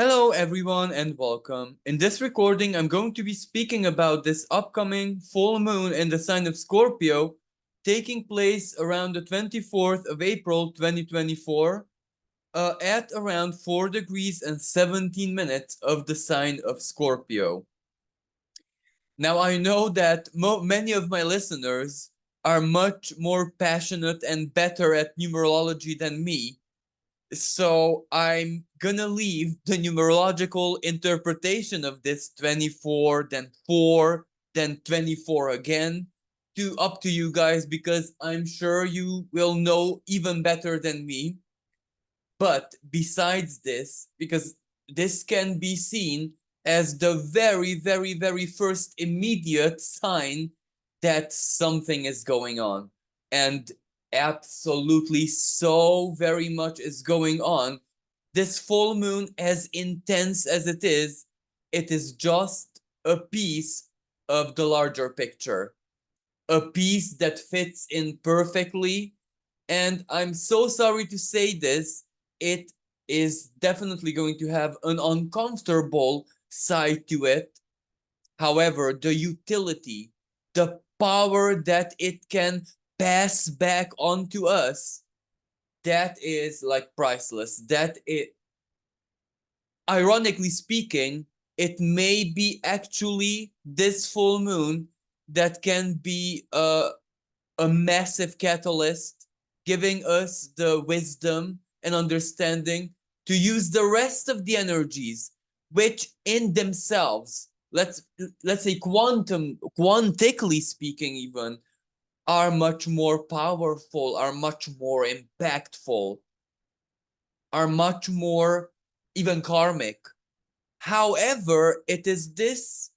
Hello, everyone, and welcome. In this recording, I'm going to be speaking about this upcoming full moon in the sign of Scorpio, taking place around the 24th of April 2024, at around 4 degrees and 17 minutes of the sign of Scorpio. Now, I know that many of my listeners are much more passionate and better at numerology than me, so I'm gonna leave the numerological interpretation of this 24, then 4, then 24 again, to up to you guys because I'm sure you will know even better than me. But besides this, because this can be seen as the very first immediate sign that something is going on. And absolutely so very much is going on. This full moon, as intense as it is just a piece of the larger picture, a piece that fits in perfectly. And I'm so sorry to say this, it is definitely going to have an uncomfortable side to it. However, the utility, the power that it can pass back onto us, that is like priceless. That it, ironically speaking, it may be actually this full moon that can be a massive catalyst, giving us the wisdom and understanding to use the rest of the energies, which in themselves, let's say quantically speaking, even are much more powerful, are much more impactful, are much more even karmic. However, it is this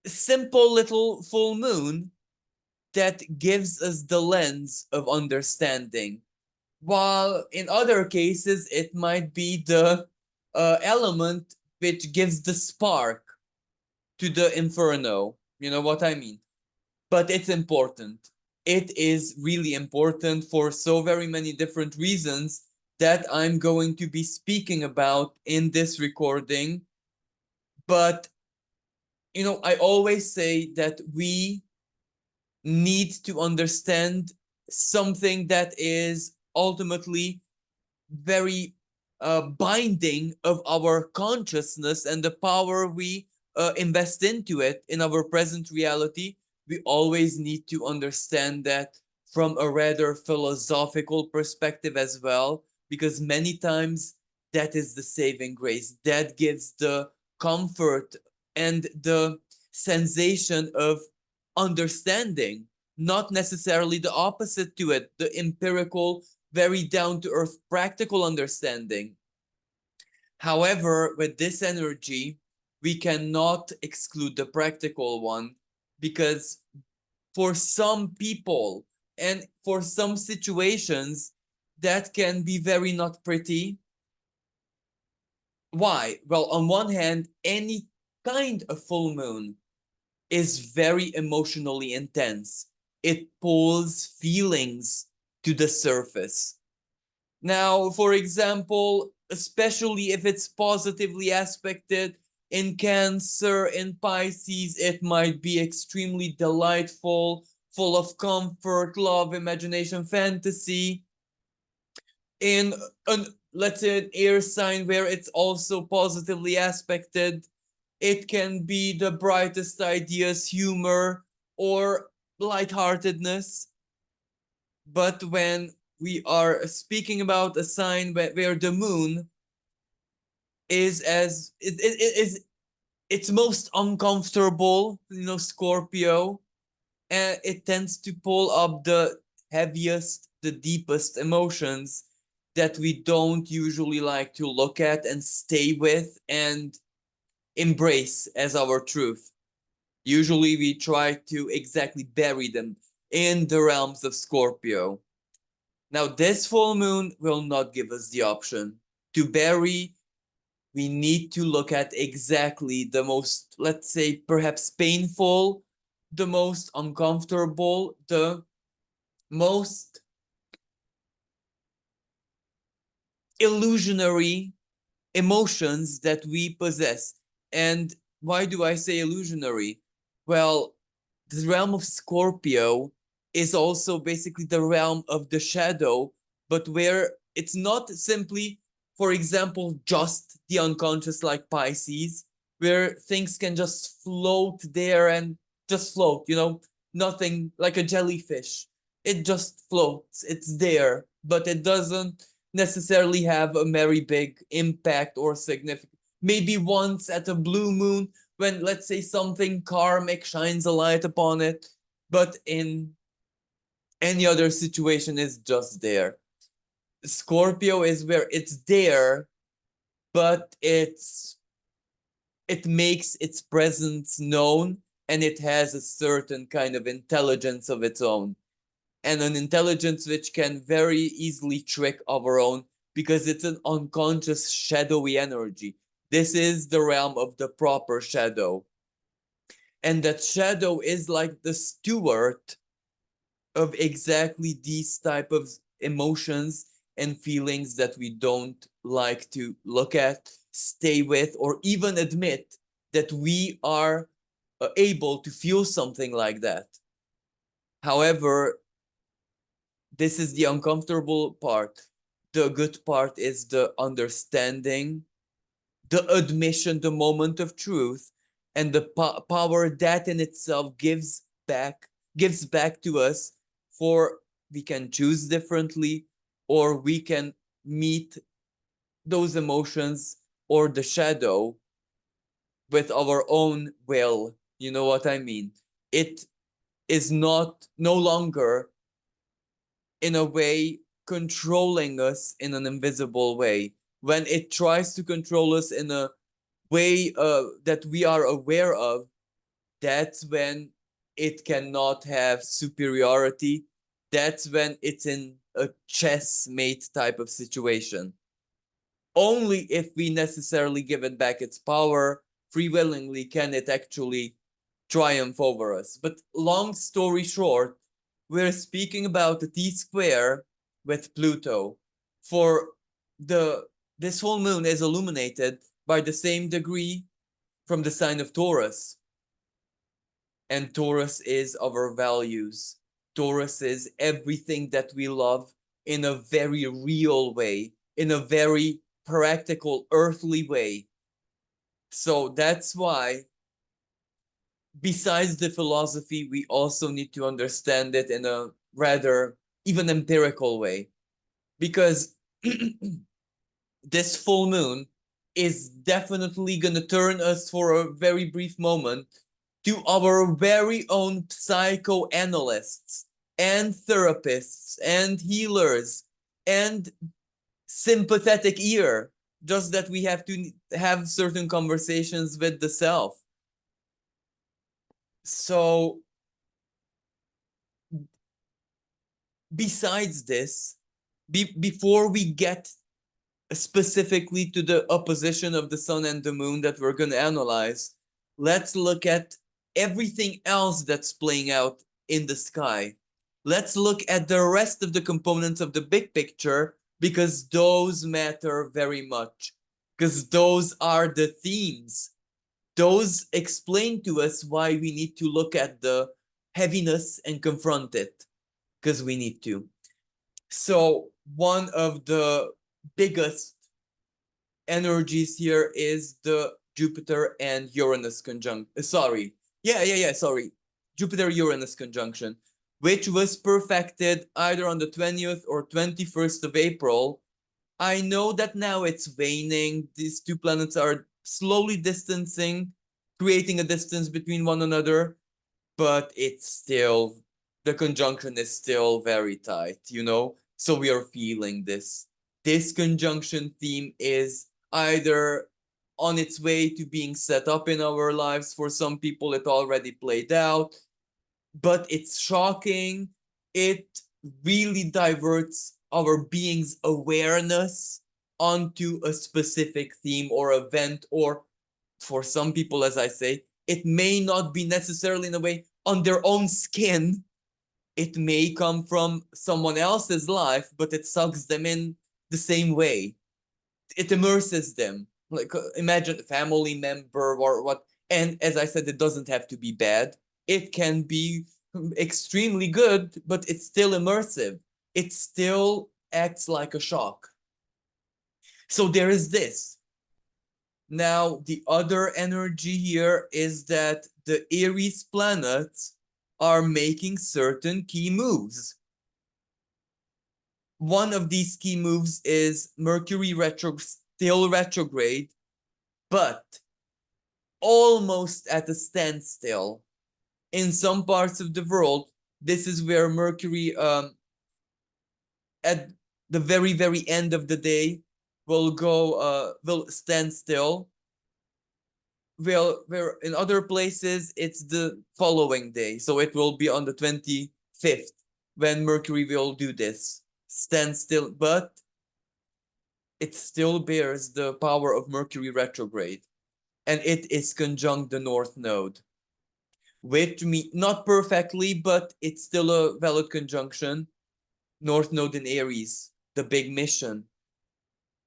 simple little full moon that gives us the lens of understanding. While in other cases, it might be the element which gives the spark to the inferno. You know what I mean? But it's important. It is really important for so very many different reasons that I'm going to be speaking about in this recording. But, I always say that we need to understand something that is ultimately very binding of our consciousness and the power we invest into it in our present reality. We always need to understand that from a rather philosophical perspective as well, because many times that is the saving grace that gives the comfort and the sensation of understanding, not necessarily the opposite to it, the empirical, very down to earth, practical understanding. However, with this energy, we cannot exclude the practical one because for some people and for some situations, that can be very not pretty. Why? Well, on one hand, any kind of full moon is very emotionally intense. It pulls feelings to the surface. Now, for example, especially if it's positively aspected in Cancer, in Pisces, it might be extremely delightful, full of comfort, love, imagination, fantasy. In an, let's say, an air sign where it's also positively aspected, it can be the brightest ideas, humor, or lightheartedness. But when we are speaking about a sign where the moon is as it is its most uncomfortable, Scorpio, and it tends to pull up the heaviest, the deepest emotions that we don't usually like to look at and stay with and embrace as our truth. Usually we try to exactly bury them in the realms of Scorpio. Now, this full moon will not give us the option to bury. We need to look at exactly the most, let's say, perhaps painful, the most uncomfortable, the most illusionary emotions that we possess. And why do I say illusionary? Well, the realm of Scorpio is also basically the realm of the shadow, but where it's not simply, for example, just the unconscious like Pisces, where things can just float there and just float, nothing like a jellyfish. It just floats, it's there, but it doesn't necessarily have a very big impact or significance. Maybe once at a blue moon, when, let's say, something karmic shines a light upon it, but in any other situation is just there. Scorpio is where it's there, but it makes its presence known, and it has a certain kind of intelligence of its own, and an intelligence which can very easily trick our own, because it's an unconscious shadowy energy. This is the realm of the proper shadow, and that shadow is like the steward of exactly these type of emotions and feelings that we don't like to look at, stay with, or even admit that we are able to feel something like that. However, this is the uncomfortable part. The good part is the understanding, the admission, the moment of truth, and the power that in itself gives back to us. For we can choose differently, or we can meet those emotions or the shadow with our own will. You know what I mean? It is not no longer in a way controlling us in an invisible way. When it tries to control us in a way that we are aware of, that's when it cannot have superiority. That's when it's in a chessmate type of situation. Only if we necessarily give it back its power free willingly can it actually triumph over us. But long story short, we're speaking about the T square with Pluto. For the this whole moon is illuminated by the same degree from the sign of Taurus. And Taurus is our values. Taurus is everything that we love in a very real way, in a very practical, earthly way. So that's why, besides the philosophy, we also need to understand it in a rather even empirical way. Because this full moon is definitely going to turn us for a very brief moment to our very own psychoanalysts and therapists and healers and sympathetic ear, just that we have to have certain conversations with the self. So besides this, before we get specifically to the opposition of the sun and the moon that we're going to analyze, let's look at everything else that's playing out in the sky. Let's look at the rest of the components of the big picture, because those matter very much, because those are the themes. Those explain to us why we need to look at the heaviness and confront it, because we need to. So one of the biggest energies here is the Jupiter and Uranus conjunction. Sorry. Jupiter Uranus conjunction, which was perfected either on the 20th or 21st of April. I know that now it's waning. These two planets are slowly distancing, creating a distance between one another, but it's still, the conjunction is still very tight. So we are feeling this. This conjunction theme is either on its way to being set up in our lives. For some people, it already played out, but it's shocking. It really diverts our being's awareness onto a specific theme or event, or for some people, as I say, it may not be necessarily in a way on their own skin. It may come from someone else's life, but it sucks them in the same way. it immerses them. Like imagine a family member or what. And as I said, it doesn't have to be bad. It can be extremely good, but it's still immersive. It still acts like a shock. So there is this. Now, the other energy here is that the Aries planets are making certain key moves. One of these key moves is Mercury still retrograde, but almost at a standstill. In some parts of the world, this is where Mercury, at the very end of the day, will stand still. Where in other places it's the following day, so it will be on the 25th when Mercury will do this stand still, but it still bears the power of Mercury retrograde, and it is conjunct the North Node, which not perfectly, but it's still a valid conjunction. North Node in Aries, the big mission.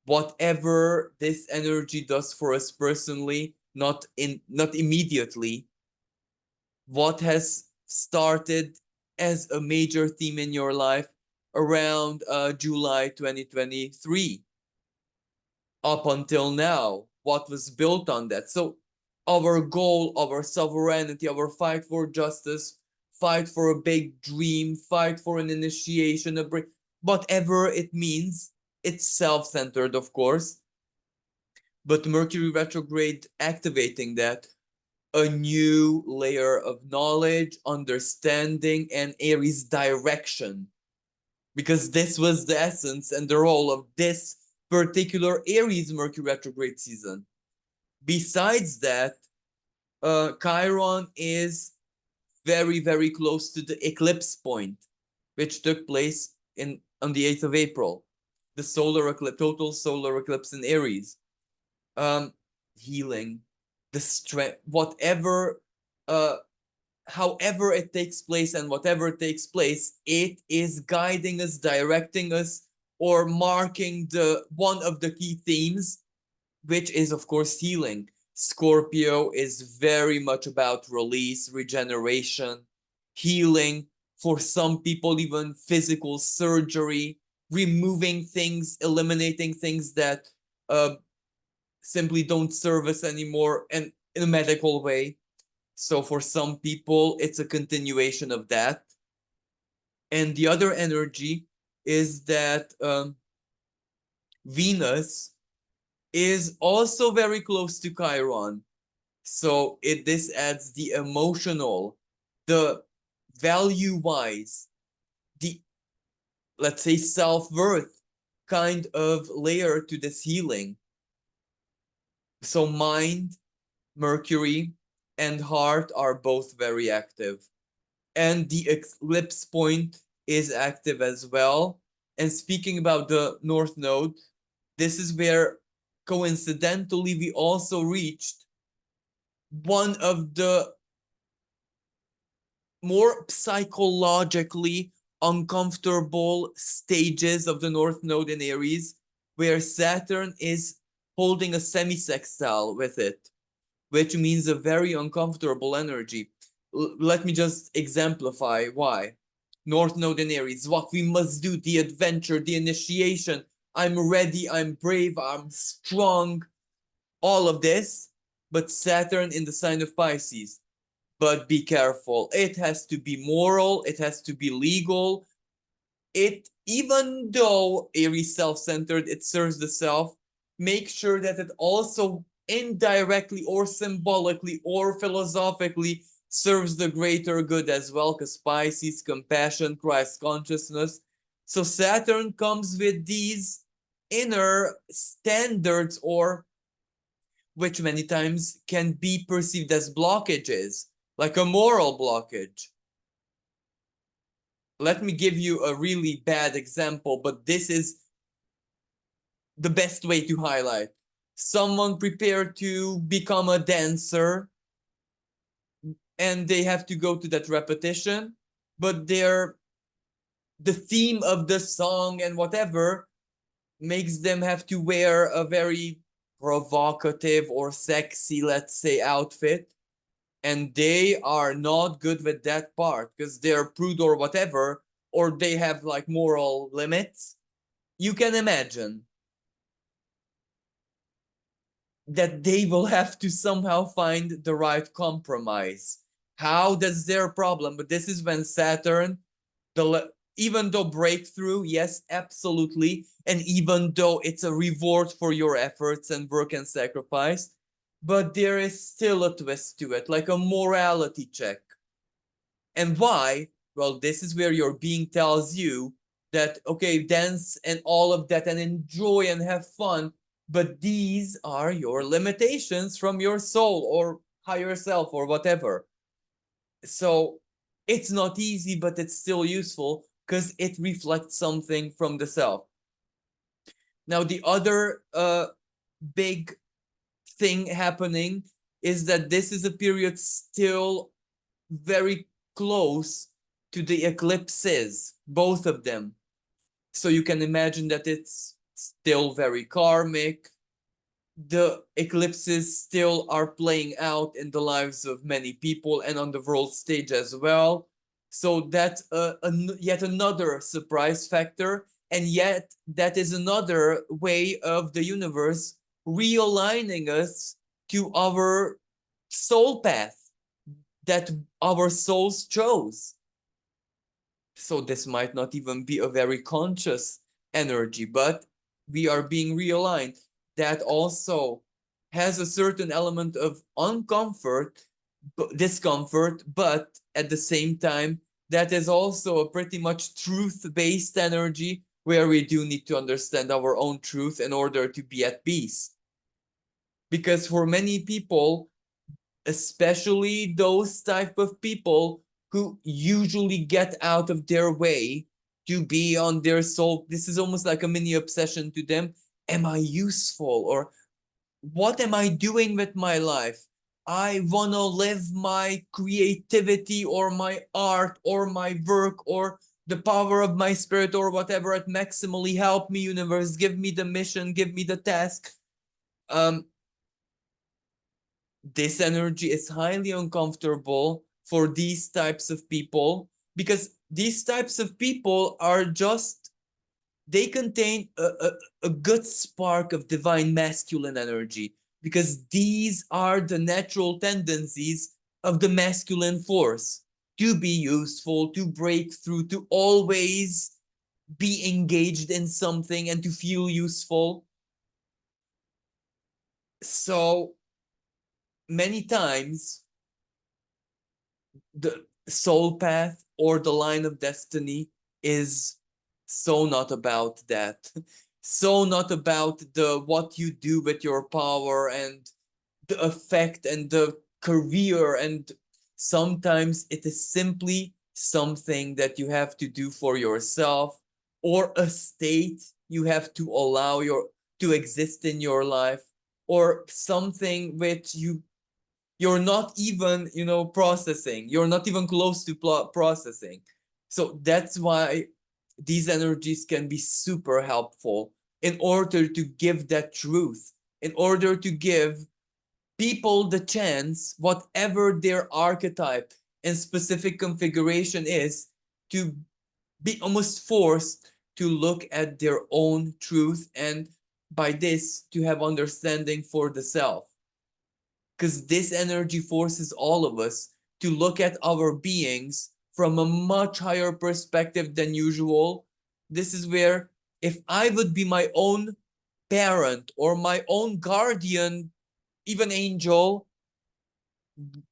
Whatever this energy does for us personally, not immediately, what has started as a major theme in your life around July 2023 up until now, what was built on that. So our goal, our sovereignty, our fight for justice, fight for a big dream, fight for an initiation, whatever it means, it's self-centered, of course, but Mercury retrograde activating that, a new layer of knowledge, understanding, and Aries direction. Because this was the essence and the role of this particular Aries Mercury retrograde season. Besides that, Chiron is very close to the eclipse point, which took place on the 8th of April. The solar eclipse, total solar eclipse in Aries. Healing, the strength, whatever, however it takes place and whatever it takes place, it is guiding us, directing us, or marking the one of the key themes, which is of course healing. Scorpio is very much about release, regeneration, healing. For some people, even physical surgery, removing things, eliminating things that simply don't serve us anymore, and in a medical way. So for some people, it's a continuation of that. And the other energy is that Venus is also very close to Chiron. So this adds the emotional, the value-wise, the, let's say, self-worth kind of layer to this healing. So mind, Mercury, and heart are both very active. And the eclipse point is active as well. And speaking about the North Node, this is where coincidentally we also reached one of the more psychologically uncomfortable stages of the North Node in Aries, where Saturn is holding a semi-sextile with it, which means a very uncomfortable energy. Let me just exemplify why. North Node in Aries, what we must do, the adventure, the initiation. I'm ready, I'm brave, I'm strong, all of this. But Saturn in the sign of Pisces. But be careful. It has to be moral, it has to be legal. It, even though Aries self-centered, it serves the self, make sure that it also indirectly or symbolically or philosophically serves the greater good as well, because Pisces, compassion, Christ consciousness. So Saturn comes with these inner standards, or which many times can be perceived as blockages, like a moral blockage. Let me give you a really bad example, but this is the best way to highlight. Someone prepared to become a dancer and they have to go to that repetition, but the theme of the song and whatever makes them have to wear a very provocative or sexy, let's say, outfit. And they are not good with that part because they're prude or whatever, or they have like moral limits. You can imagine that they will have to somehow find the right compromise. How? That's their problem. But this is when Saturn, even though breakthrough, yes, absolutely, and even though it's a reward for your efforts and work and sacrifice, but there is still a twist to it, like a morality check. And why? Well, this is where your being tells you that, okay, dance and all of that and enjoy and have fun, but these are your limitations from your soul or higher self or whatever. So it's not easy, but it's still useful because it reflects something from the self. Now, the other big thing happening is that this is a period still very close to the eclipses, both of them. So you can imagine that it's still very karmic. The eclipses still are playing out in the lives of many people and on the world stage as well. So that's yet another surprise factor. And yet, that is another way of the universe realigning us to our soul path that our souls chose. So this might not even be a very conscious energy, but we are being realigned. That also has a certain element of discomfort, but at the same time, that is also a pretty much truth-based energy where we do need to understand our own truth in order to be at peace. Because for many people, especially those type of people who usually get out of their way to be on their soul, this is almost like a mini obsession to them. Am I useful? Or what am I doing with my life? I want to live my creativity or my art or my work or the power of my spirit or whatever at maximally. Help me, universe. Give me the mission. Give me the task. This energy is highly uncomfortable for these types of people because these types of people are just, they contain a good spark of divine masculine energy because these are the natural tendencies of the masculine force to be useful, to break through, to always be engaged in something and to feel useful. So many times the soul path or the line of destiny is so not about that. So not about the what you do with your power and the effect and the career, and sometimes it is simply something that you have to do for yourself or a state you have to allow your to exist in your life, or something which you're not even processing, you're not even close to processing. So that's why these energies can be super helpful in order to give that truth, in order to give people the chance, whatever their archetype and specific configuration is, to be almost forced to look at their own truth, and by this to have understanding for the self, because this energy forces all of us to look at our beings from a much higher perspective than usual. This is where, if I would be my own parent or my own guardian, even angel,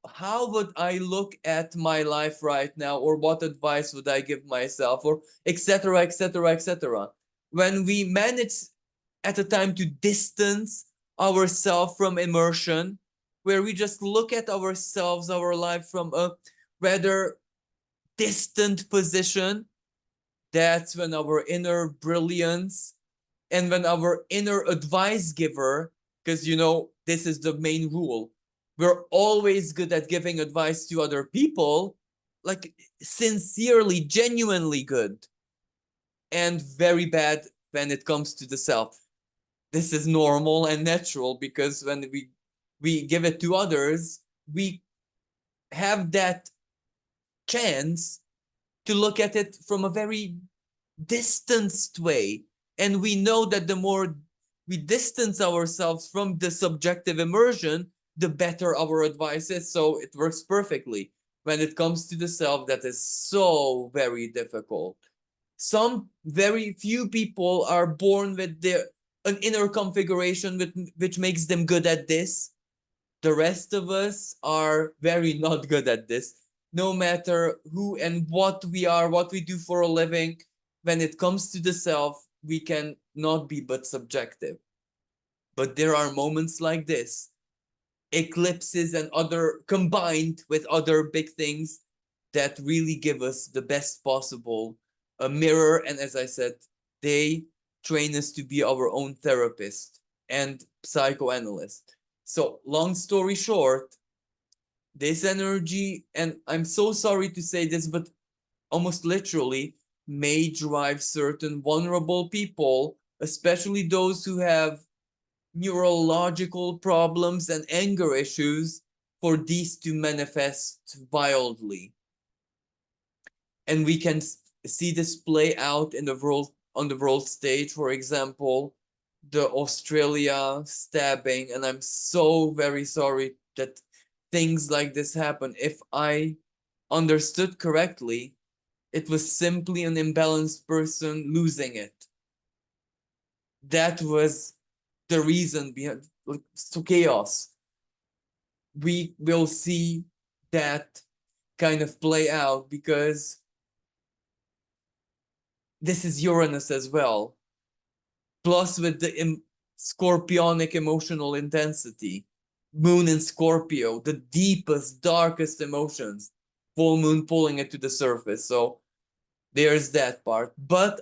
how would I look at my life right now, or what advice would I give myself, or etc., etc., etc. When we manage at a time to distance ourselves from immersion, where we just look at ourselves, our life from a rather distant position, that's when our inner brilliance and when our inner advice giver, because this is the main rule, we're always good at giving advice to other people, like sincerely, genuinely good, and very bad when it comes to the self. This is normal and natural, because when we give it to others, we have that chance to look at it from a very distanced way. And we know that the more we distance ourselves from the subjective immersion, the better our advice is. So it works perfectly. When it comes to the self, that is so very difficult. Some very few people are born with an inner configuration which makes them good at this. The rest of us are very not good at this. No matter who and what we are, what we do for a living, when it comes to the self, we can not be but subjective. But there are moments like this, eclipses and other combined with other big things, that really give us the best possible a mirror. And as I said, they train us to be our own therapist and psychoanalyst. So long story short, this energy, and I'm so sorry to say this, but almost literally may drive certain vulnerable people, especially those who have neurological problems and anger issues, for these to manifest wildly. And we can see this play out in the world, on the world stage. For example, the Australia stabbing, and I'm so very sorry that things like this happen. If I understood correctly, it was simply an imbalanced person losing it. That was the reason behind, like, so chaos. We will see that kind of play out, because this is Uranus as well, plus with the scorpionic emotional intensity. Moon in Scorpio, the deepest, darkest emotions, full moon pulling it to the surface. So there's that part. But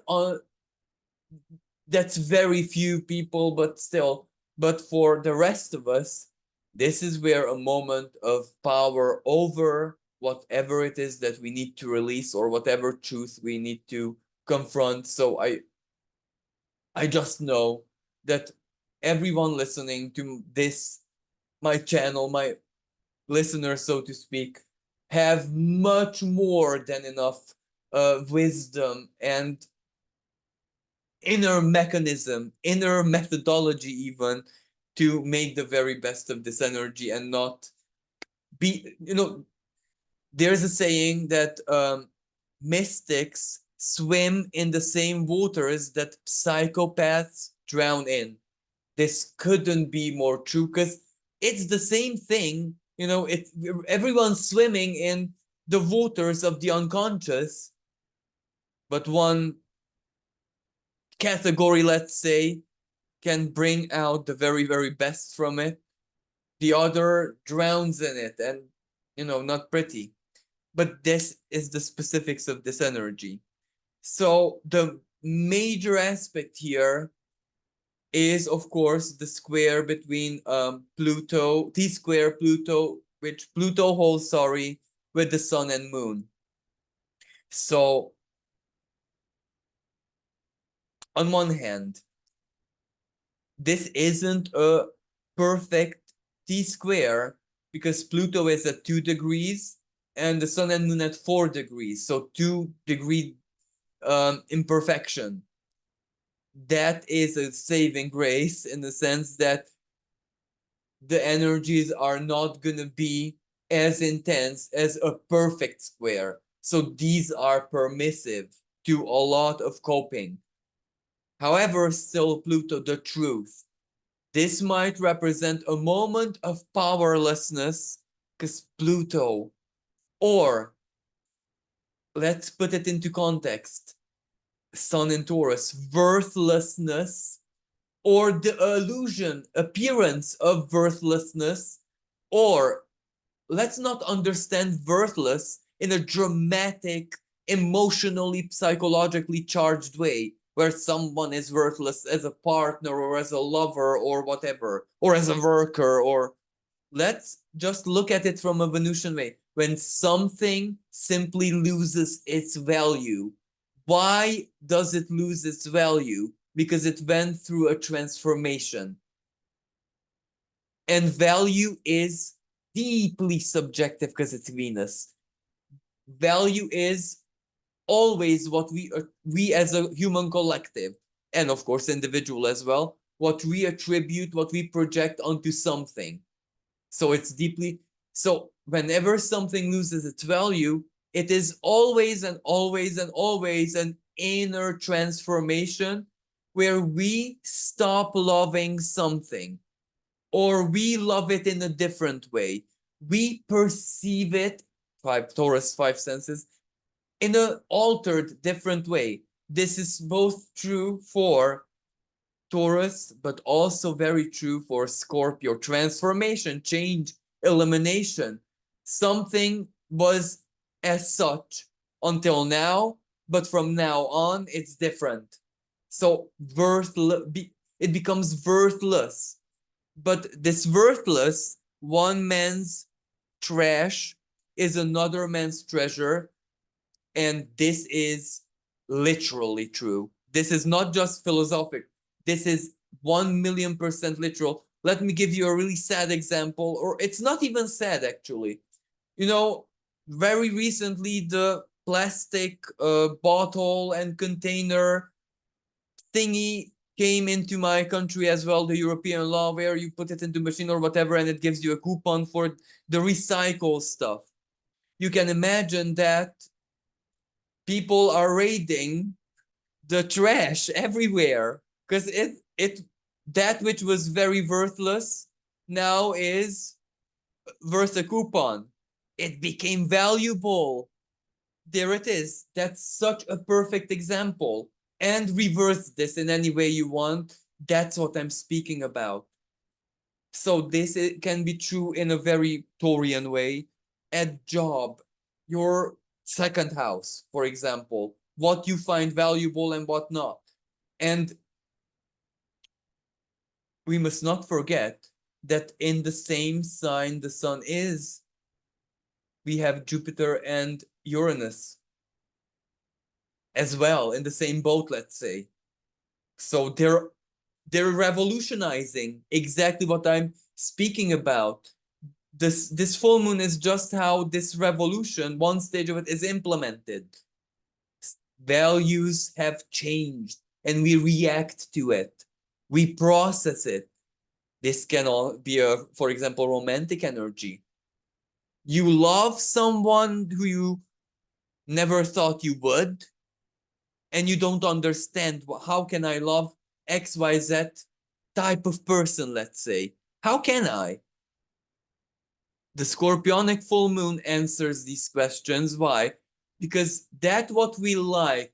that's very few people, but still. But for the rest of us, this is where a moment of power over whatever it is that we need to release, or whatever truth we need to confront. So I just know that everyone listening to this, my channel, my listeners, so to speak, have much more than enough wisdom and inner mechanism, inner methodology, even, to make the very best of this energy and not be, there's a saying that mystics swim in the same waters that psychopaths drown in. This couldn't be more true, because it's the same thing. Everyone's swimming in the waters of the unconscious, but one category, let's say, can bring out the very, very best from it. The other drowns in it, and not pretty. But this is the specifics of this energy. So the major aspect here is, of course, the square between Pluto, T square Pluto, which Pluto holds, sorry, with the sun and moon. So on one hand, this isn't a perfect T square, because Pluto is at 2 degrees and the sun and moon at 4 degrees. So 2-degree imperfection. That is a saving grace, in the sense that the energies are not going to be as intense as a perfect square. So these are permissive to a lot of coping. However, still Pluto, the truth. This might represent a moment of powerlessness, because Pluto, or let's put it into context, Sun in Taurus, worthlessness, or the illusion, appearance of worthlessness, or let's not understand worthless in a dramatic, emotionally, psychologically charged way, where someone is worthless as a partner or as a lover or whatever, or as a worker. Or let's just look at it from a Venusian way. When something simply loses its value. Why does it lose its value? because it went through a transformation. And value is deeply subjective because it's Venus. Value is always what we as a human collective, and of course individual as well, what we attribute, what we project onto something. So it's deeply, so whenever something loses its value, it is always and always and always an inner transformation where we stop loving something, or we love it in a different way. We perceive it, Taurus, five senses, in an altered, different way. This is both true for Taurus, but also very true for Scorpio. Transformation, change, elimination. Something was as such until now, but from now on, it's different. So it becomes worthless. But this worthless, one man's trash is another man's treasure. And this is literally true. This is not just philosophic. This is 1,000,000% literal. Let me give you a really sad example, or it's not even sad actually. You know, very recently the plastic bottle and container thingy came into my country as well, the European law, where you put it into machine or whatever and it gives you a coupon for the recycle stuff. You can imagine that people are raiding the trash everywhere because it that which was very worthless now is worth a coupon. It became valuable. There it is. That's such a perfect example. And reverse this in any way you want. That's what I'm speaking about. So this can be true in a very Taurian way. At job, your second house, for example, what you find valuable and what not. And we must not forget that in the same sign the sun is, we have Jupiter and Uranus as well in the same boat, let's say. So they're revolutionizing exactly what I'm speaking about. This full moon is just how this revolution, one stage of it, is implemented. Values have changed and we react to it. We process it. This can all be for example, romantic energy. You love someone who you never thought you would, and you don't understand how can I love XYZ type of person, let's say. How can I? The Scorpionic full moon answers these questions. Why? Because that what we like,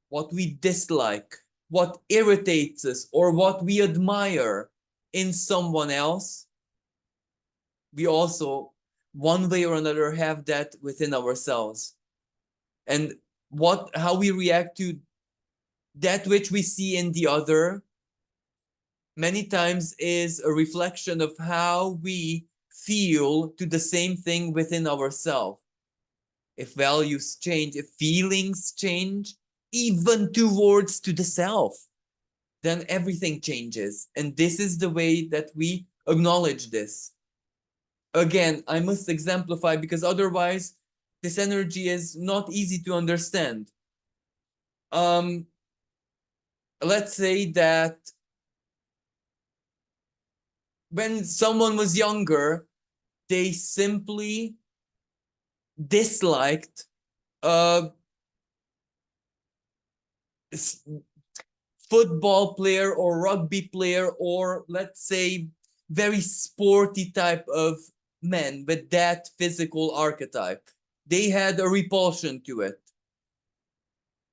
what we dislike, what irritates us, or what we admire in someone else, we also, one way or another, have that within ourselves. And how we react to that which we see in the other many times is a reflection of how we feel to the same thing within ourselves. If values change, if feelings change, even towards to the self, then everything changes. And this is the way that we acknowledge this. Again, I must exemplify because otherwise this energy is not easy to understand. Let's say that when someone was younger, they simply disliked a football player or rugby player, or let's say very sporty type of men with that physical archetype. They had a repulsion to it.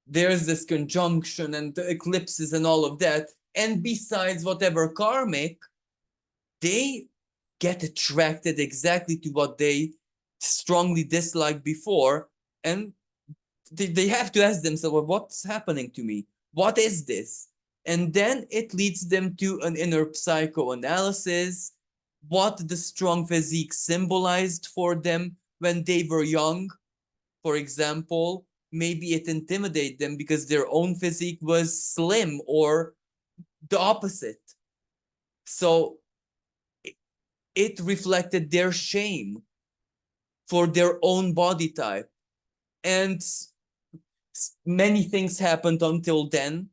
There's this conjunction and the eclipses and all of that. And besides whatever karmic, they get attracted exactly to what they strongly disliked before. And they have to ask themselves, well, what's happening to me? What is this? And then it leads them to an inner psychoanalysis, what the strong physique symbolized for them when they were young. For example, maybe it intimidated them because their own physique was slim or the opposite. So it reflected their shame for their own body type. And many things happened until then,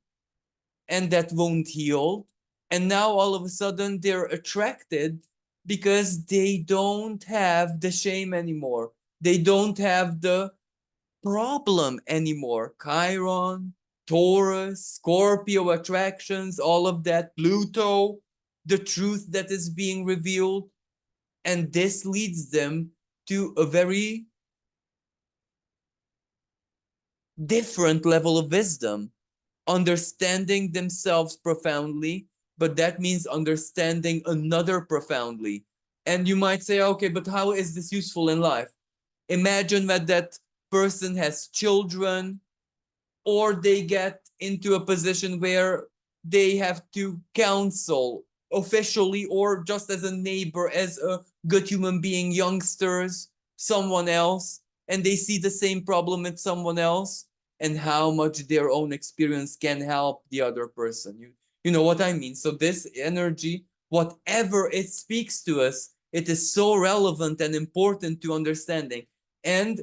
and that wound healed. And now all of a sudden they're attracted because they don't have the shame anymore. They don't have the problem anymore. Chiron, Taurus, Scorpio attractions, all of that, Pluto, the truth that is being revealed. And this leads them to a very different level of wisdom, understanding themselves profoundly, but that means understanding another profoundly. And you might say, okay, but how is this useful in life? Imagine that that person has children, or they get into a position where they have to counsel officially or just as a neighbor, as a good human being, youngsters, someone else, and they see the same problem with someone else, and how much their own experience can help the other person. You know what I mean? So this energy, whatever it speaks to us, it is so relevant and important to understanding. And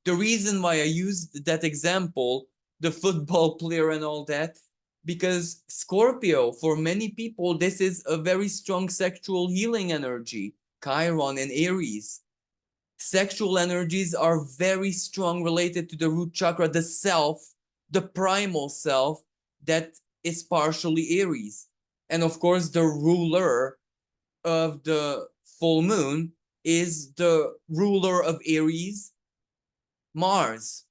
the reason why I used that example, the football player and all that, because Scorpio, for many people, this is a very strong sexual healing energy. Chiron and Aries. Sexual energies are very strong related to the root chakra, the self, the primal self that is partially Aries. And of course, the ruler of the full moon is the ruler of Aries, Mars.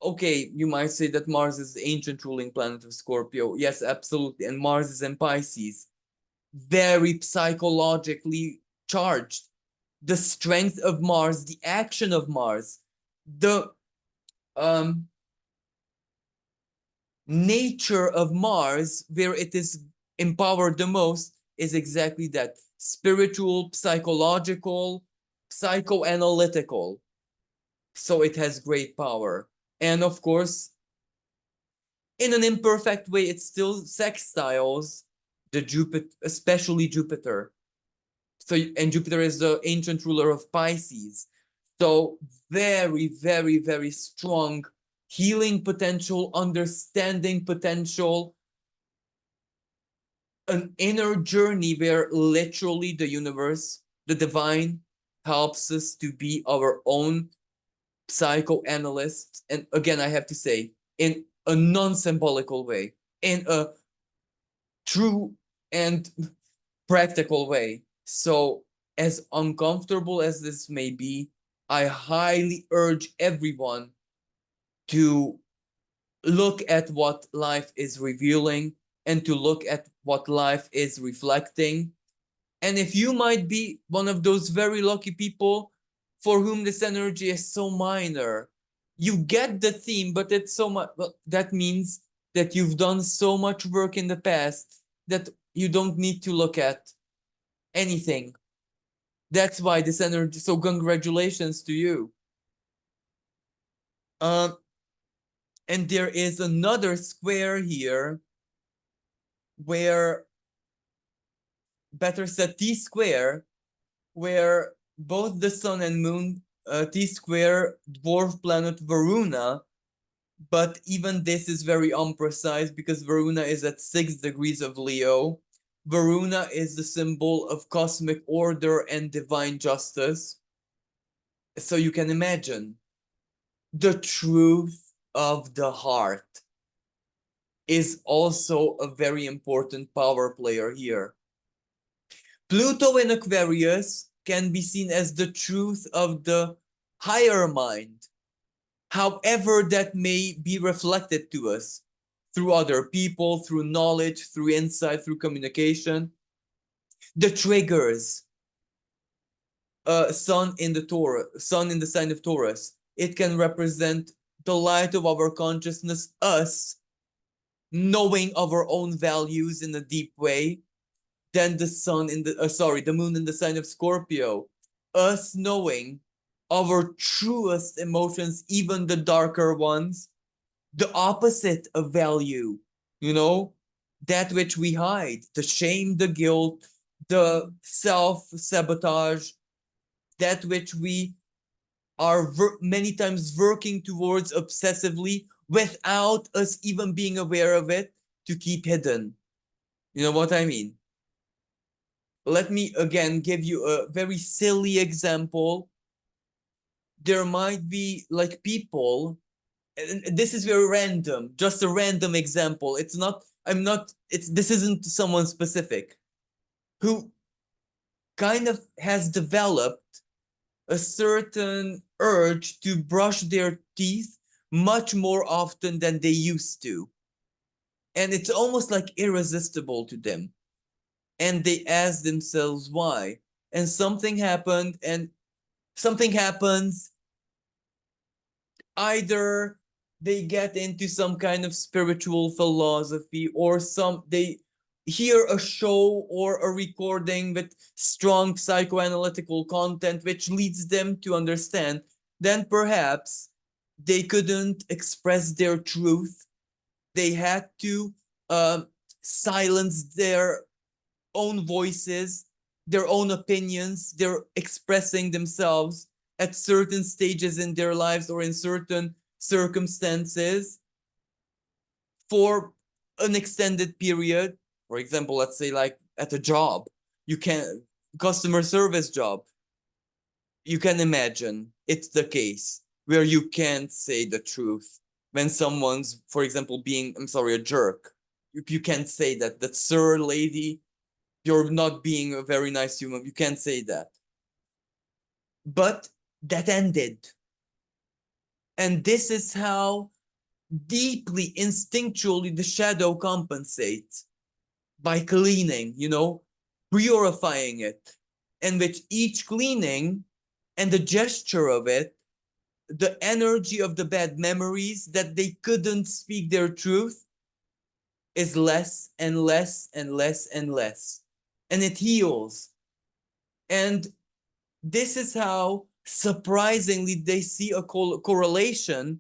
Okay, you might say that Mars is the ancient ruling planet of Scorpio. Yes, absolutely. And Mars is in Pisces. Very psychologically charged. The strength of Mars, the action of Mars, the um, nature of Mars, where it is empowered the most, is exactly that. Spiritual, psychological, psychoanalytical. So it has great power. And of course, in an imperfect way, it still sextiles the Jupiter, especially Jupiter. So, and Jupiter is the ancient ruler of Pisces. So very, very, very strong healing potential, understanding potential, an inner journey where literally the universe, the divine, helps us to be our own psychoanalyst. And again, I have to say, in a non-symbolical way, in a true and practical way. So, as uncomfortable as this may be, I highly urge everyone to look at what life is revealing and to look at what life is reflecting. And if you might be one of those very lucky people for whom this energy is so minor, you get the theme, but it's so much. Well, that means that you've done so much work in the past that you don't need to look at anything. That's why this energy. So congratulations to you. Um, and there is another square here, where, better said, T square, where both the sun and moon, T square, dwarf planet Varuna, but even this is very imprecise because Varuna is at 6 degrees of Leo. Varuna is the symbol of cosmic order and divine justice. So you can imagine the truth of the heart is also a very important power player here. Pluto in Aquarius can be seen as the truth of the higher mind, however that may be reflected to us through other people, through knowledge, through insight, through communication. The triggers, sun in the Taurus, sun in the sign of Taurus, it can represent the light of our consciousness, us knowing our own values in a deep way. Then the sun in the the moon in the sign of Scorpio, us knowing our truest emotions, even the darker ones, the opposite of value, you know, that which we hide, the shame, the guilt, the self-sabotage, that which we are many times working towards obsessively without us even being aware of it, to keep hidden. You know what I mean? Let me again give you a very silly example. There might be like people, and this is very random, just a random example. It's not, I'm not, it's, this isn't someone specific, who kind of has developed a certain urge to brush their teeth much more often than they used to. And it's almost like irresistible to them. And they ask themselves why. And something happened, and something happens. Either they get into some kind of spiritual philosophy, or some they hear a show or a recording with strong psychoanalytical content which leads them to understand then perhaps they couldn't express their truth. They had to silence their own voices, their own opinions. They're expressing themselves at certain stages in their lives or in certain circumstances for an extended period. For example, let's say like at a job, you can, customer service job, you can imagine it's the case where you can't say the truth when someone's, for example, being, I'm sorry, a jerk. You can't say that sir, lady, you're not being a very nice human. You can't say that. But that ended. And this is how deeply instinctually the shadow compensates, by cleaning, purifying it. And with each cleaning and the gesture of it, the energy of the bad memories that they couldn't speak their truth is less and less and less and less. And it heals. And this is how surprisingly they see a correlation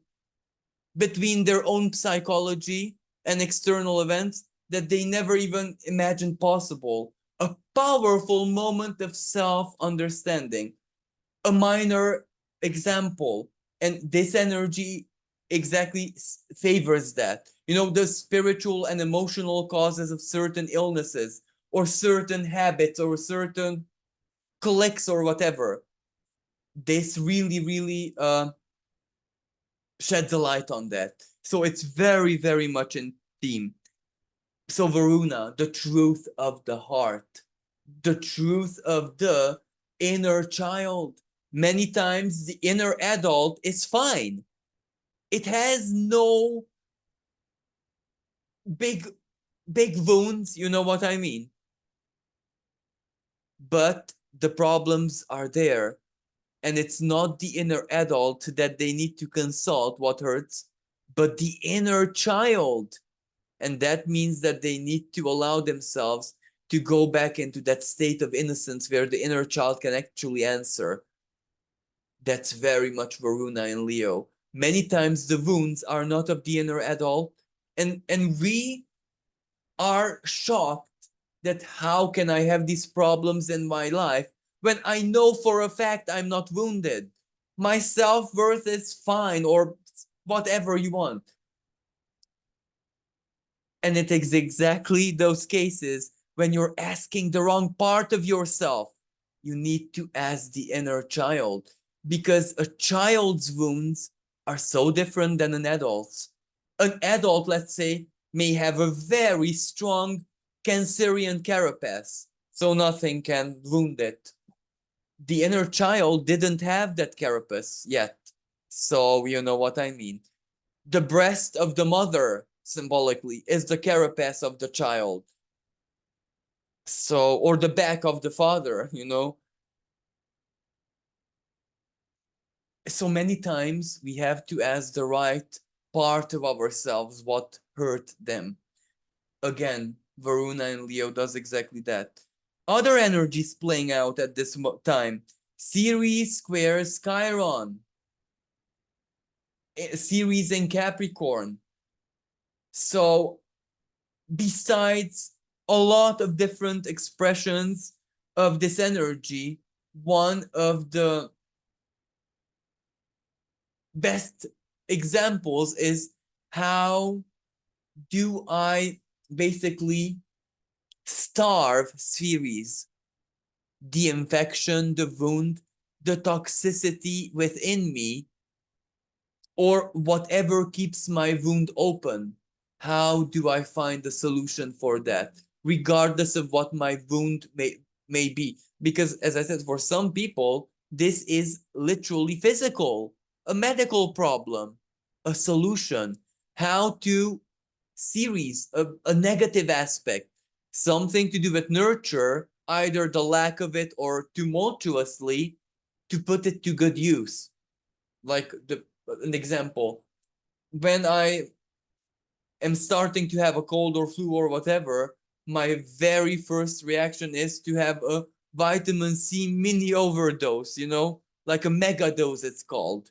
between their own psychology and external events that they never even imagined possible. A powerful moment of self-understanding. A minor example, and this energy exactly favors that. The spiritual and emotional causes of certain illnesses or certain habits or certain clicks or whatever. This really, really sheds a light on that. So it's very, very much in theme. So Varuna, the truth of the heart, the truth of the inner child. Many times the inner adult is fine. It has no big, big wounds, you know what I mean? But the problems are there. And it's not the inner adult that they need to consult what hurts, but the inner child. And that means that they need to allow themselves to go back into that state of innocence where the inner child can actually answer. That's very much Varuna and Leo. Many times the wounds are not of the inner adult, and we are shocked that how can I have these problems in my life when I know for a fact I'm not wounded. My self-worth is fine, or whatever you want. And it is exactly those cases when you're asking the wrong part of yourself. You need to ask the inner child, because a child's wounds are so different than an adult's. An adult, let's say, may have a very strong Cancerian carapace, so nothing can wound it. The inner child didn't have that carapace yet, so you know what I mean. The breast of the mother, symbolically, is the carapace of the child. So, or the back of the father. So many times we have to ask the right part of ourselves what hurt them. Again, Varuna and Leo does exactly that. Other energies playing out at this time. Ceres squares Chiron. Ceres in Capricorn. So besides a lot of different expressions of this energy, one of the best examples is how do I basically starve series, the infection, the wound, the toxicity within me, or whatever keeps my wound open. How do I find a solution for that, regardless of what my wound may be? Because, as I said, for some people, this is literally physical, a medical problem, a solution. How to series of a negative aspect, something to do with nurture, either the lack of it or tumultuously, to put it to good use. Like an example, when I am starting to have a cold or flu or whatever, my very first reaction is to have a vitamin C mini overdose, like a mega dose, it's called.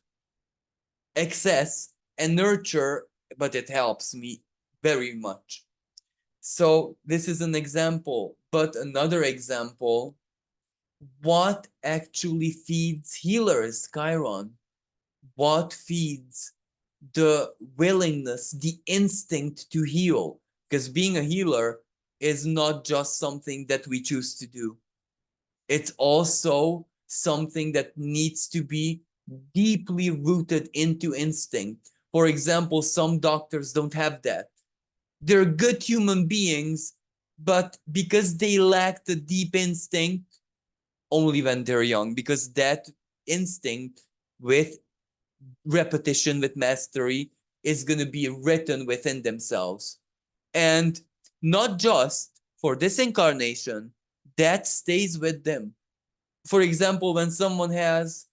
Excess and nurture, but it helps me very much. So this is an example, but another example, what actually feeds healers, Chiron? What feeds the willingness, the instinct to heal? Because being a healer is not just something that we choose to do. It's also something that needs to be deeply rooted into instinct. For example, some doctors don't have that. They're good human beings, but because they lack the deep instinct, only when they're young, because that instinct with repetition, with mastery, is going to be written within themselves. And not just for this incarnation, that stays with them. For example, when someone has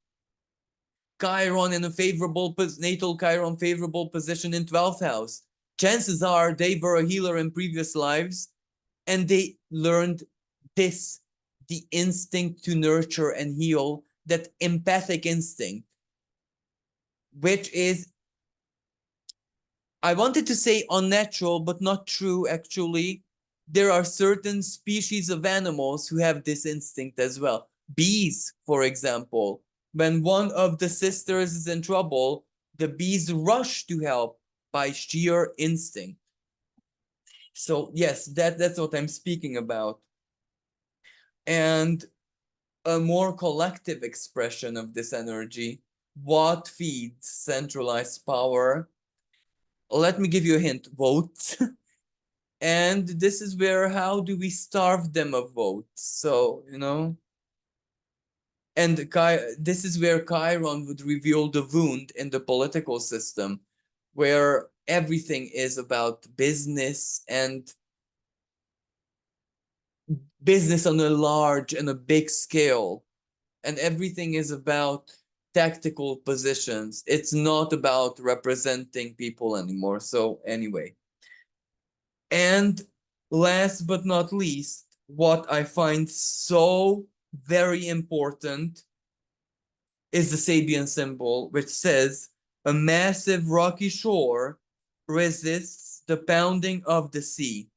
Chiron in a favorable natal Chiron favorable position in 12th house, chances are they were a healer in previous lives and they learned this, the instinct to nurture and heal, that empathic instinct, which is, I wanted to say unnatural, but not true actually. There are certain species of animals who have this instinct as well. Bees, for example, when one of the sisters is in trouble, the bees rush to help by sheer instinct. So yes, that's what I'm speaking about. And a more collective expression of this energy, what feeds centralized power? Let me give you a hint: votes. And this is where, how do we starve them of votes? So, and this is where Chiron would reveal the wound in the political system, where everything is about business, and business on a large and a big scale, and everything is about tactical positions. It's not about representing people anymore. So anyway, and last but not least, what I find so very important is the Sabian symbol, which says a massive rocky shore resists the pounding of the sea.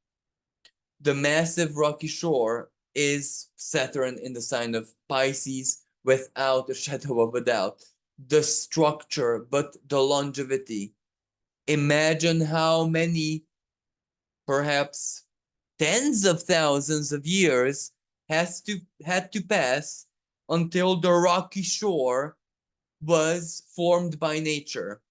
The massive rocky shore is Saturn in the sign of Pisces, without a shadow of a doubt. The structure, but the longevity. Imagine how many, perhaps tens of thousands of years, had to pass until the rocky shore was formed by nature.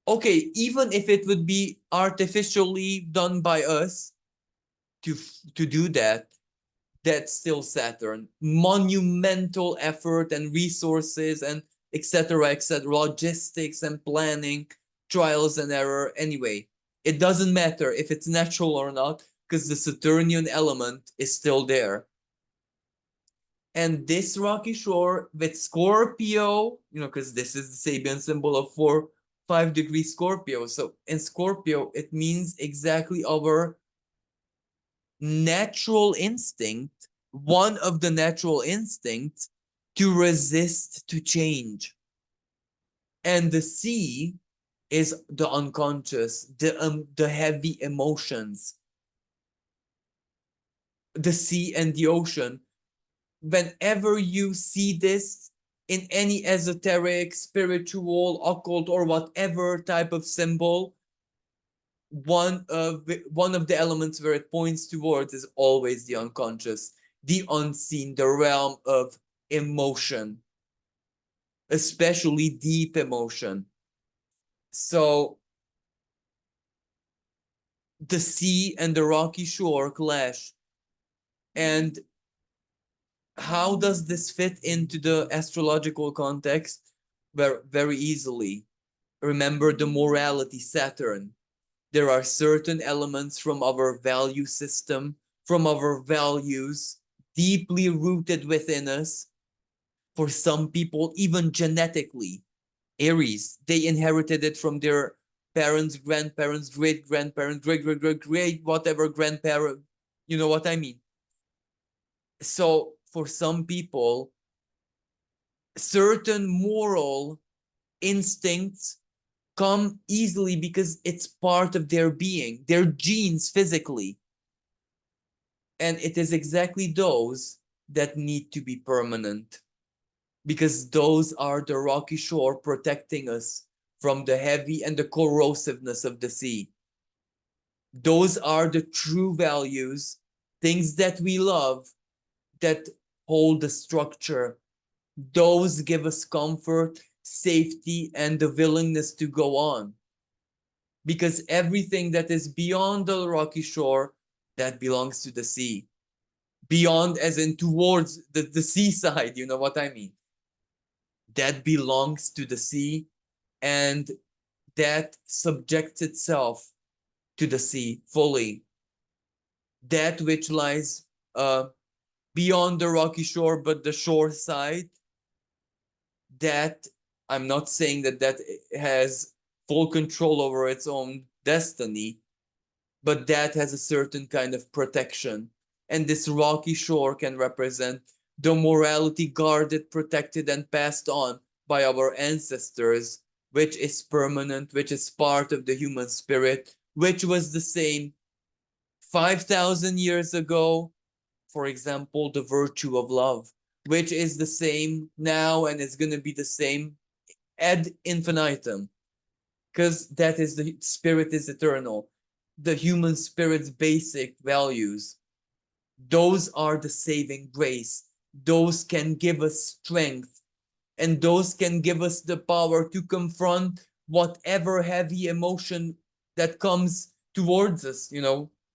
Okay, even if it would be artificially done by us to do that, that's still Saturn. Monumental effort and resources and etc., etc., logistics and planning, trials and error. Anyway, it doesn't matter if it's natural or not, because the Saturnian element is still there. And this rocky shore with Scorpio, because this is the Sabian symbol of 5-degree Scorpio. So in Scorpio, it means exactly our natural instinct, one of the natural instincts, to resist to change. And the sea is the unconscious, the heavy emotions, the sea and the ocean. Whenever you see this in any esoteric, spiritual, occult, or whatever type of symbol, one of the elements where it points towards is always the unconscious, the unseen, the realm of emotion, especially deep emotion. So the sea and the rocky shore clash. And how does this fit into the astrological context? Very easily. Remember the morality, Saturn. There are certain elements from our value system, from our values, deeply rooted within us. For some people, even genetically, Aries, they inherited it from their parents, grandparents, great grandparents, great whatever grandparent. You know what I mean? So for some people, certain moral instincts come easily because it's part of their being, their genes physically. And it is exactly those that need to be permanent, because those are the rocky shore protecting us from the heavy and the corrosiveness of the sea. Those are the true values, things that we love, that hold the structure. Those give us comfort, safety, and the willingness to go on. Because everything that is beyond the rocky shore, that belongs to the sea. Beyond, as in towards the seaside, you know what I mean? That belongs to the sea, and that subjects itself to the sea fully. That which lies beyond the rocky shore, but the shore side, that I'm not saying that that has full control over its own destiny, but that has a certain kind of protection. And this rocky shore can represent the morality guarded, protected, and passed on by our ancestors, which is permanent, which is part of the human spirit, which was the same 5,000 years ago. For example, the virtue of love, which is the same now and is going to be the same ad infinitum, because that is the spirit is eternal. The human spirit's basic values, those are the saving grace. Those can give us strength, and those can give us the power to confront whatever heavy emotion that comes towards us.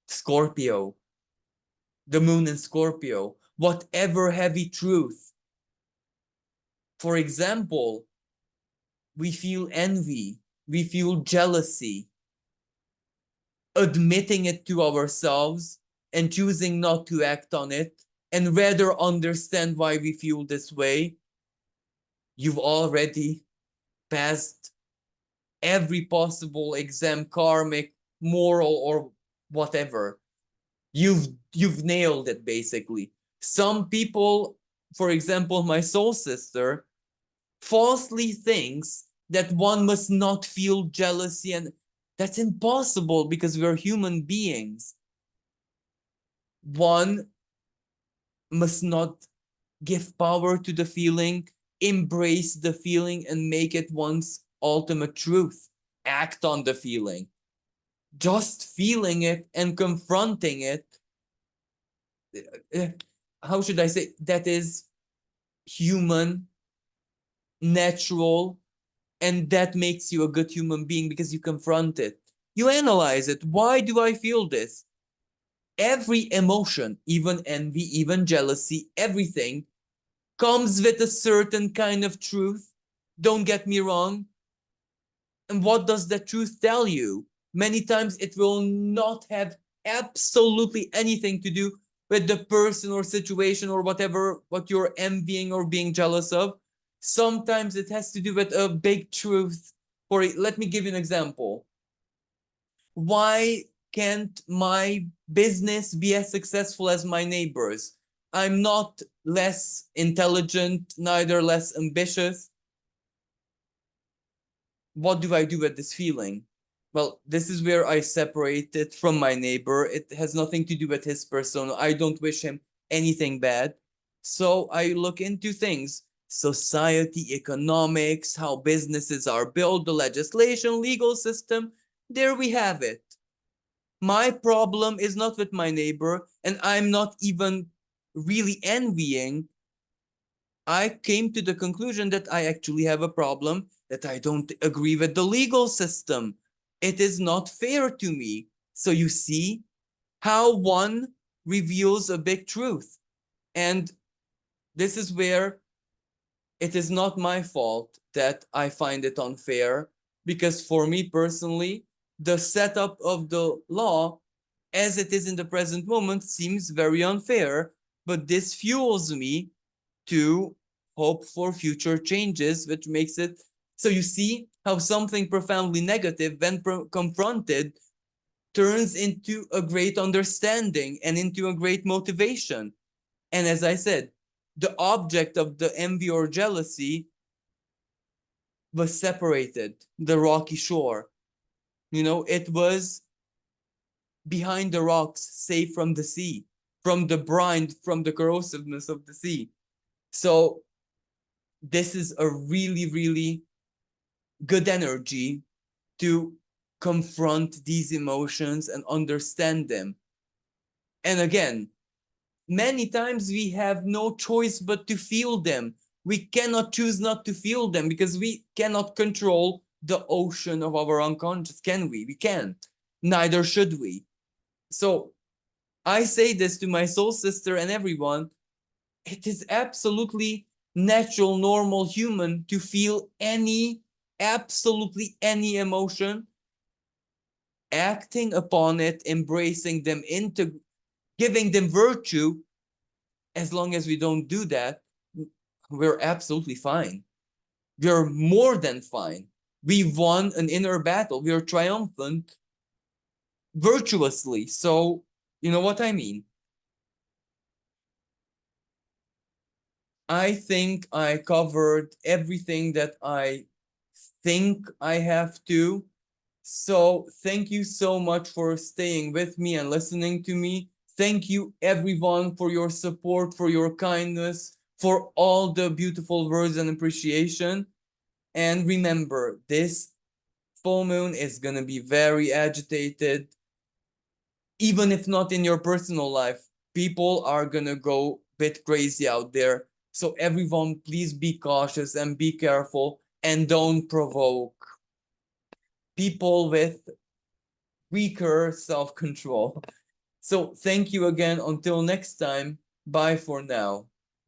Scorpio, the moon in Scorpio, whatever heavy truth. For example, we feel envy, we feel jealousy. Admitting it to ourselves and choosing not to act on it, and rather understand why we feel this way, you've already passed every possible exam, karmic, moral, or whatever. You've nailed it basically. Some people, for example, my soul sister, falsely thinks that one must not feel jealousy, and that's impossible because we're human beings. One must not give power to the feeling, embrace the feeling, and make it one's ultimate truth. Act on the feeling. Just feeling it and confronting it, eh, how should I say, that is human, natural, and that makes you a good human being because you confront it. You analyze it. Why do I feel this? Every emotion, even envy, even jealousy, everything comes with a certain kind of truth. Don't get me wrong. And what does that truth tell you? Many times it will not have absolutely anything to do with the person or situation or whatever what you're envying or being jealous of. Sometimes it has to do with a big truth. Let me give you an example. Why can't my business be as successful as my neighbors? I'm not less intelligent, neither less ambitious. what do I do with this feeling? Well, this is where I separate it from my neighbor. It has nothing to do with his persona. I don't wish him anything bad. So I look into things, society, economics, how businesses are built, the legislation, legal system. There we have it. My problem is not with my neighbor, and I'm not even really envying. I came to the conclusion that I actually have a problem, that I don't agree with the legal system. It is not fair to me. So you see how one reveals a big truth. And this is where it is not my fault that I find it unfair, because for me personally, the setup of the law as it is in the present moment seems very unfair, but this fuels me to hope for future changes, which makes it so you see how something profoundly negative, when confronted, turns into a great understanding and into a great motivation. And as I said, the object of the envy or jealousy was separated, the rocky shore. It was behind the rocks, safe from the sea, from the brine, from the corrosiveness of the sea. So this is a really, really good energy to confront these emotions and understand them. And again, many times we have no choice but to feel them. We cannot choose not to feel them because we cannot control the ocean of our unconscious, can we? We can't. Neither should we. So I say this to my soul sister and everyone. It is absolutely natural, normal, human to feel absolutely any emotion, acting upon it, embracing them, into giving them virtue. As long as we don't do that, we're absolutely fine. We're more than fine. We won an inner battle. We are triumphant virtuously. So, you know what I mean? I think I covered everything that I think I have to. So thank you so much for staying with me and listening to me. Thank you everyone for your support, for your kindness, for all the beautiful words and appreciation. And remember, this full moon is going to be very agitated. Even if not in your personal life, people are going to go a bit crazy out there. So everyone, please be cautious and be careful and don't provoke people with weaker self-control. So thank you again. Until next time. Bye for now.